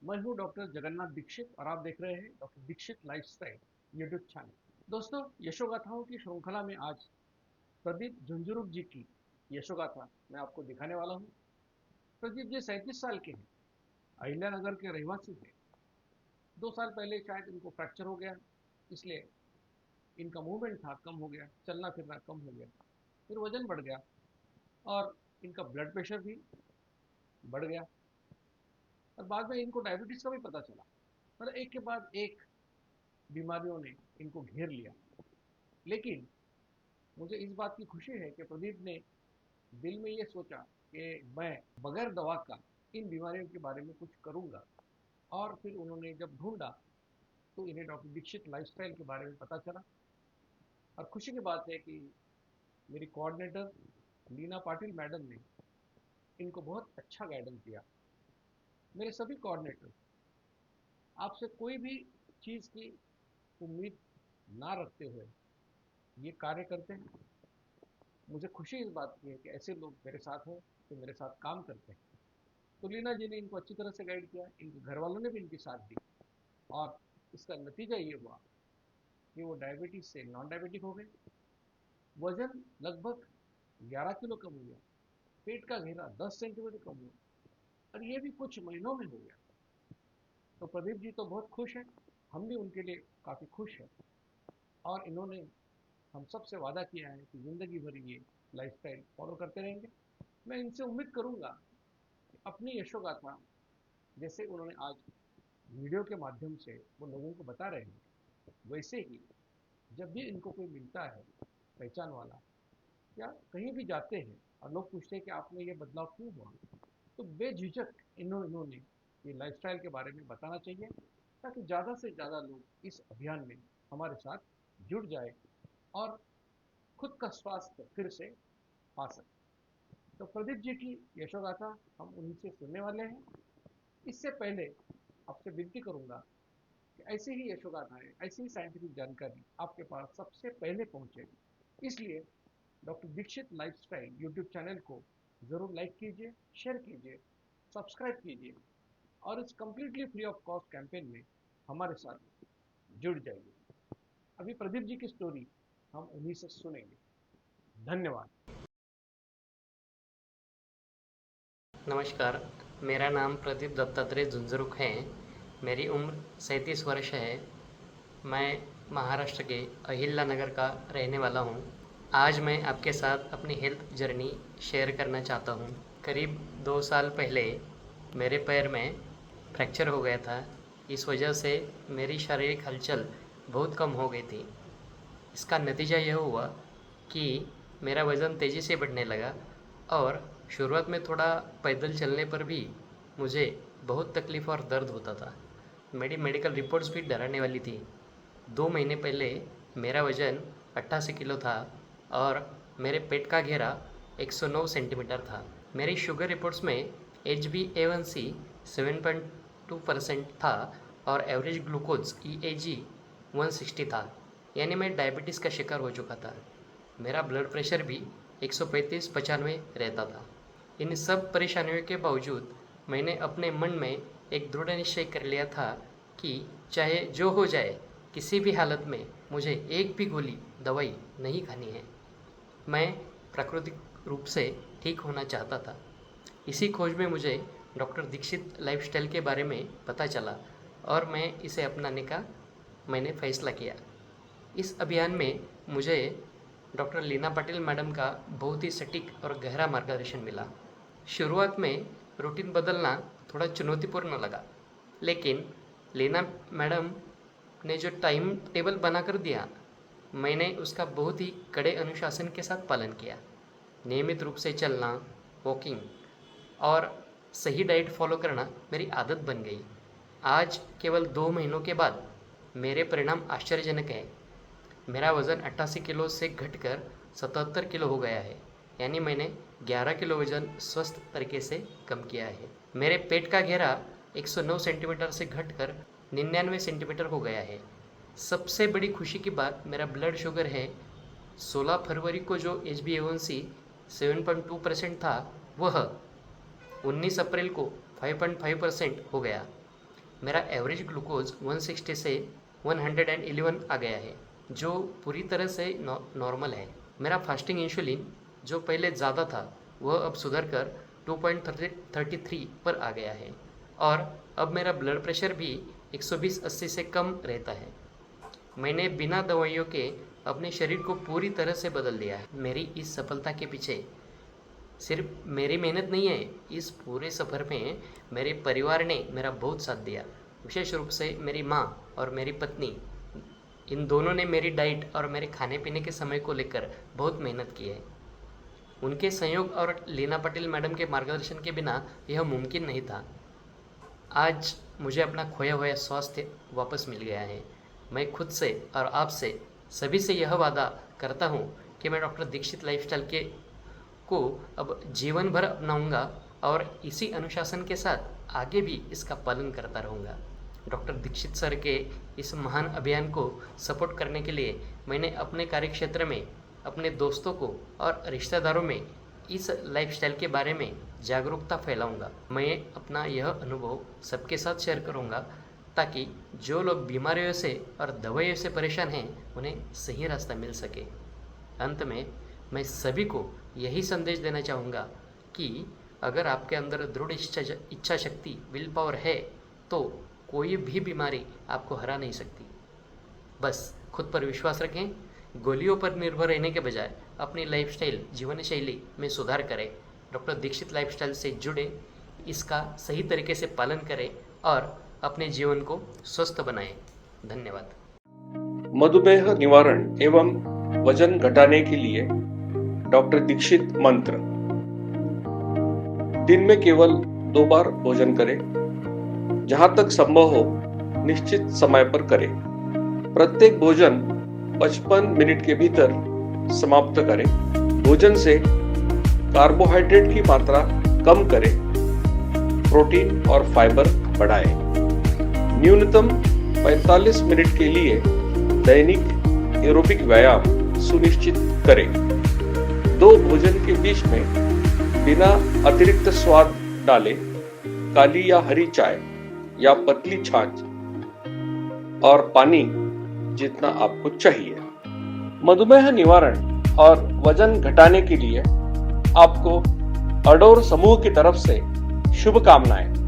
मैं हूं डॉक्टर जगन्नाथ दीक्षित और आप देख रहे हैं doctor Dikshit lifestyle YouTube channel. दोस्तों, यशोगाथाओं की श्रृंखला में आज प्रदीप झुंझुनू जी की यशोगाथा मैं आपको दिखाने वाला हूं। प्रदीप जी 37 साल के हैं, अहिल्यानगर के रहवासी थे। 2 साल पहले शायद इनको फ्रैक्चर हो गया, इसलिए इनका मूवमेंट था कम हो गया, चलना फिरना कम हो गया। फिर वजन बढ़ गया और इनका ब्लड प्रेशर भी बढ़ गया और बाद में इनको डायबिटीज का भी पता चला। मतलब एक के बाद एक बीमारियों ने इनको घेर लिया। लेकिन मुझे इस बात की खुशी है कि प्रदीप ने दिल में ये सोचा कि मैं बगैर दवा का इन बीमारियों के बारे में कुछ करूंगा। और फिर उन्होंने जब ढूंढा तो इन्हें डॉक्टर दीक्षित लाइफस्टाइल के बारे में पता चला। और खुशी की बात है कि मेरी कोऑर्डिनेटर लीना पाटिल मैडम ने इनको बहुत अच्छा गाइडेंस दिया। मेरे सभी कोऑर्डिनेटर आपसे कोई भी चीज़ की उम्मीद ना रखते हुए ये कार्य करते हैं। मुझे खुशी इस बात की है कि ऐसे लोग मेरे साथ हैं जो मेरे साथ काम करते हैं। तो लीना जी ने इनको अच्छी तरह से गाइड किया, इनके घर वालों ने भी इनकी साथ दी और इसका नतीजा ये हुआ कि वो डायबिटीज से नॉन डायबिटिक हो गए। वजन लगभग 11 किलो कम हो गया, पेट का घेरा 10 सेंटीमीटर कम हुआ और ये भी कुछ महीनों में हो गया। तो प्रदीप जी तो बहुत खुश हैं, हम भी उनके लिए काफ़ी खुश हैं। और इन्होंने हम सब से वादा किया है कि ज़िंदगी भर ये लाइफस्टाइल फॉलो करते रहेंगे। मैं इनसे उम्मीद करूंगा कि अपनी यशोगाथा जैसे उन्होंने आज वीडियो के माध्यम से वो लोगों को बता रहे हैं, वैसे ही जब भी इनको कोई मिलता है पहचान वाला या कहीं भी जाते हैं और लोग पूछते हैं कि आप में ये बदलाव क्यों हुआ, तो बेझिझक इन्होंने ये लाइफस्टाइल के बारे में बताना चाहिए, ताकि ज़्यादा से ज़्यादा लोग इस अभियान में हमारे साथ जुड़ जाए और खुद का स्वास्थ्य फिर से पा सकें। तो प्रदीप जी की यशोगाथा हम उन्हीं से सुनने वाले हैं। इससे पहले आपसे विनती करूंगा कि ऐसी ही यशोगाथाएं, ऐसी ही साइंटिफिक जानकारी आपके पास सबसे पहले पहुंचे। इसलिए doctor Dikshit lifestyle YouTube channel को ज़रूर लाइक कीजिए, शेयर कीजिए, सब्सक्राइब कीजिए और इस completely free of cost campaign में हमारे साथ जुड़ जाइए। अभी प्रदीप जी की स्टोरी हम उन्हीं से सुनेंगे। धन्यवाद। नमस्कार। मेरा नाम प्रदीप दत्तात्रेय झुंझुरुक है। मेरी उम्र 37 वर्ष है। मैं महाराष्ट्र के अहिल्यानगर का रहने वाला हूँ। आज मैं आपके साथ अपनी हेल्थ जर्नी शेयर करना चाहता हूँ। करीब 2 साल पहले मेरे पैर में फ्रैक्चर हो गया था। इस वजह से मेरी शारीरिक हलचल बहुत कम हो गई थी। इसका नतीजा यह हुआ कि मेरा वज़न तेज़ी से बढ़ने लगा और शुरुआत में थोड़ा पैदल चलने पर भी मुझे बहुत तकलीफ़ और दर्द होता था। मेरी मेडिकल रिपोर्ट्स भी डराने वाली थी। 2 महीने पहले मेरा वज़न 88 किलो था और मेरे पेट का घेरा 109 सेंटीमीटर था। मेरी शुगर रिपोर्ट्स में HbA1c 7.2% था और एवरेज ग्लूकोज EAG 160 था, यानी मैं डायबिटीज़ का शिकार हो चुका था। मेरा ब्लड प्रेशर भी 135/95 रहता था। इन सब परेशानियों के बावजूद मैंने अपने मन में एक दृढ़ निश्चय कर लिया था कि चाहे जो हो जाए, किसी भी हालत में मुझे एक भी गोली दवाई नहीं खानी है। मैं प्राकृतिक रूप से ठीक होना चाहता था। इसी खोज में मुझे डॉक्टर दीक्षित लाइफस्टाइल के बारे में पता चला और मैं इसे अपनाने का मैंने फैसला किया। इस अभियान में मुझे डॉक्टर लीना पाटिल मैडम का बहुत ही सटीक और गहरा मार्गदर्शन मिला। शुरुआत में रूटीन बदलना थोड़ा चुनौतीपूर्ण लगा, लेकिन लीना मैडम ने जो टाइम टेबल बनाकर दिया, मैंने उसका बहुत ही कड़े अनुशासन के साथ पालन किया। नियमित रूप से चलना, वॉकिंग और सही डाइट फॉलो करना मेरी आदत बन गई। आज केवल 2 महीनों के बाद मेरे परिणाम आश्चर्यजनक हैं। मेरा वज़न 88 किलो से घटकर 77 किलो हो गया है, यानी मैंने 11 किलो वज़न स्वस्थ तरीके से कम किया है। मेरे पेट का घेरा 109 सेंटीमीटर से घटकर 99 सेंटीमीटर हो गया है। सबसे बड़ी खुशी की बात, मेरा ब्लड शुगर है 16 फरवरी को जो HbA1c 7.2% था, वह 19 अप्रैल को 5.5% हो गया। मेरा एवरेज ग्लूकोज 160 से 111 आ गया है, जो पूरी तरह से नॉर्मल है। मेरा फास्टिंग इंसुलिन जो पहले ज़्यादा था वह अब सुधर कर 2.33 पर आ गया है और अब मेरा ब्लड प्रेशर भी 120/80 से कम रहता है। मैंने बिना दवाइयों के अपने शरीर को पूरी तरह से बदल दिया है। मेरी इस सफलता के पीछे सिर्फ मेरी मेहनत नहीं है, इस पूरे सफ़र में मेरे परिवार ने मेरा बहुत साथ दिया। विशेष रूप से मेरी माँ और मेरी पत्नी, इन दोनों ने मेरी डाइट और मेरे खाने पीने के समय को लेकर बहुत मेहनत की है। उनके सहयोग और लीना पटेल मैडम के मार्गदर्शन के बिना यह मुमकिन नहीं था। आज मुझे अपना खोया हुआ स्वास्थ्य वापस मिल गया है। मैं खुद से और आपसे सभी से यह वादा करता हूँ कि मैं डॉक्टर दीक्षित लाइफस्टाइल को अब जीवन भर अपनाऊंगा और इसी अनुशासन के साथ आगे भी इसका पालन करता रहूँगा। डॉक्टर दीक्षित सर के इस महान अभियान को सपोर्ट करने के लिए मैंने अपने कार्यक्षेत्र में अपने दोस्तों को और रिश्तेदारों में इस लाइफस्टाइल के बारे में जागरूकता फैलाऊंगा। मैं अपना यह अनुभव सबके साथ शेयर करूंगा ताकि जो लोग बीमारियों से और दवाइयों से परेशान हैं उन्हें सही रास्ता मिल सके। अंत में मैं सभी को यही संदेश देना चाहूँगा कि अगर आपके अंदर दृढ़ इच्छा शक्ति, विल पावर है तो कोई भी बीमारी आपको हरा नहीं सकती। बस खुद पर विश्वास रखें, गोलियों पर निर्भर रहने के बजाय अपनी लाइफस्टाइल, जीवन शैली में सुधार करें। डॉक्टर दीक्षित लाइफस्टाइल से जुड़े, इसका सही तरीके से पालन करें और अपने जीवन को स्वस्थ बनाएं। धन्यवाद। मधुमेह निवारण एवं वजन घटाने के लिए डॉक्टर दीक्षित मंत्र। दिन में केवल 2 बार भोजन करें, जहां तक संभव हो निश्चित समय पर करें। प्रत्येक भोजन 55 मिनट के भीतर समाप्त करें। भोजन से कार्बोहाइड्रेट की मात्रा कम करें, प्रोटीन और फाइबर बढ़ाएं। न्यूनतम 45 मिनट के लिए दैनिक एरोबिक व्यायाम सुनिश्चित करें। 2 भोजन के बीच में बिना अतिरिक्त स्वाद डाले काली या हरी चाय या पतली छाछ और पानी जितना आपको चाहिए। मधुमेह निवारण और वजन घटाने के लिए आपको अडोर समूह की तरफ से शुभकामनाएं।